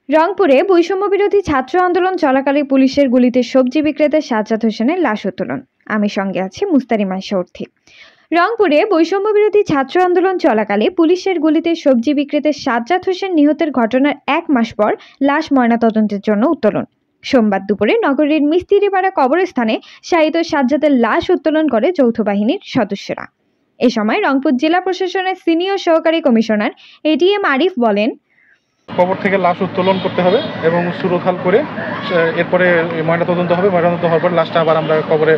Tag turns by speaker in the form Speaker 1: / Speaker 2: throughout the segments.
Speaker 1: রংপুরে বৈষম্যবিরোধী ছাত্র আন্দোলন চলাকালে পুলিশের গুলিতে সবজি বিক্রেতা সাজ্জাদ হোসেনের লাশ উত্তোলন। আমি সঙ্গে আছি মুস্তারিমা শর্থী। রংপুরে বৈষম্যবিরোধী ছাত্র আন্দোলন চলাকালে পুলিশের গুলিতে সবজি বিক্রেতা সাজ্জাদ হোসেন নিহতের ঘটনার 1 মাস পর লাশ ময়নাতদন্তের জন্য উত্তোলন। সোমবার দুপুরে নগরীর মিস্ত্রিপাড়া কবরস্থানে শাহিদ সাজ্জাদের লাশ উত্তোলন করে যৌথ বাহিনীর সদস্যরা। এ সময় রংপুর জেলা প্রশাসনের সিনিয়র সহকারী কমিশনার এটিএম আরিফ বলেন,
Speaker 2: কবর থেকে লাশ উত্তোলন করতে হবে এবং সুরক্ষাল করে এরপরে ময়নাতদন্ত হবে। ময়নাতদন্ত হওয়ার পর লাশটা আবার আমরা কবরে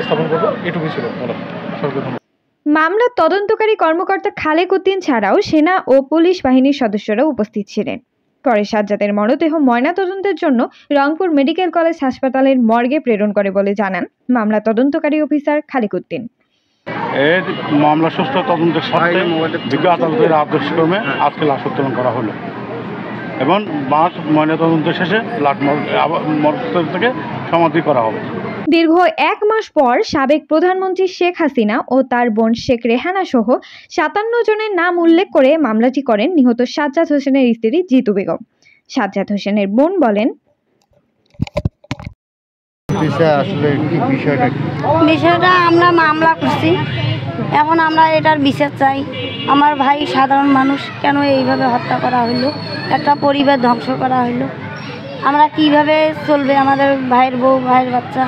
Speaker 2: স্থাপন করবো। এটুকুই ছিল।
Speaker 1: মামলার তদন্তকারী কর্মকর্তা খালেক উদ্দিন ছাড়াও সেনা ও পুলিশ বাহিনীর সদস্যরা উপস্থিত ছিলেন। পরে সাজ্জাদের মরদেহ ময়নাতদন্তের জন্য রংপুর মেডিকেল কলেজ হাসপাতালের মর্গে প্রেরণ করে বলে জানান মামলা তদন্তকারী অফিসার খালেক উদ্দিন।
Speaker 3: এই মামলা সুষ্ঠু তদন্তের স্বার্থে বিজ্ঞ আদালতের আদেশক্রমে আজকে লাশ উত্তোলন করা হলো এবং লাশ ময়নাতদন্ত শেষে লাশ মরদেহ থেকে সমাধি করা হবে।
Speaker 1: দীর্ঘ 1 মাস পর সাবেক প্রধানমন্ত্রী শেখ হাসিনা ও তার বোন শেখ রেহানা সহ 57 জনের নাম উল্লেখ করে মামলাটি করেন নিহত সাজ্জাদ হোসেনের স্ত্রী জিতু বেগম। সাজ্জাদ হোসেনের বোন বলেন,
Speaker 4: বিষয়টা আমরা মামলা করছি, এখন আমরা এটার বিচার চাই। আমার ভাই সাধারণ মানুষ, কেন এইভাবে হত্যা করা হইলো, একটা পরিবার ধ্বংস করা হইলো, আমরা কিভাবে চলবে, আমাদের ভাইয়ের বউ ভাইয়ের বাচ্চা,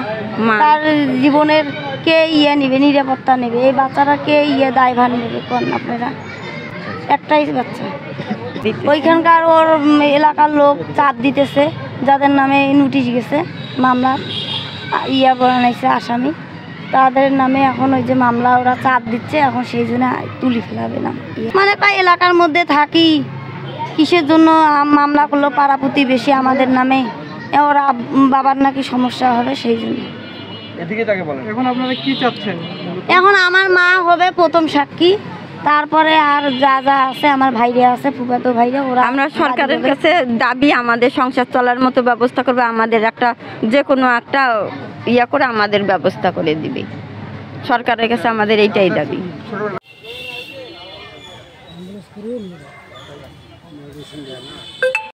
Speaker 4: তার জীবনের কে নেবে, নিরাপত্তা নেবে, এই বাচ্চারা কে দায়ভার নেবে কোন আপনারা? একটাই বাচ্চা, ওইখানকার ওর এলাকার লোক চাপ দিতেছে, যাদের নামে নোটিশ গেছে মামলা বানাইছে আসামি, তাদের নামে এখন ওই যে মামলা ওরা চাপ দিচ্ছে, এখন সেই জন্য তুলি ফেলাবে না। মানে তাই এলাকার মধ্যে থাকি, কিসের জন্য মামলা করলো পাড়া প্রতিবেশী আমাদের নামে, ওরা বাবার নাকি সমস্যা হবে সেই জন্য।
Speaker 2: এখন আপনারা কি চাচ্ছেন?
Speaker 4: এখন আমার মা হবে প্রথম সাক্ষী, তারপরে আর যা যা আছে আমার ভাইরা আছে, ফুফাতো ভাইরা, ওরা।
Speaker 5: আমরা সরকারের কাছে দাবি আমাদের সংসার চলার মতো ব্যবস্থা করবে, আমাদের একটা যে কোনো একটা করে আমাদের ব্যবস্থা করে দিবে। সরকারের কাছে আমাদের এইটাই দাবি।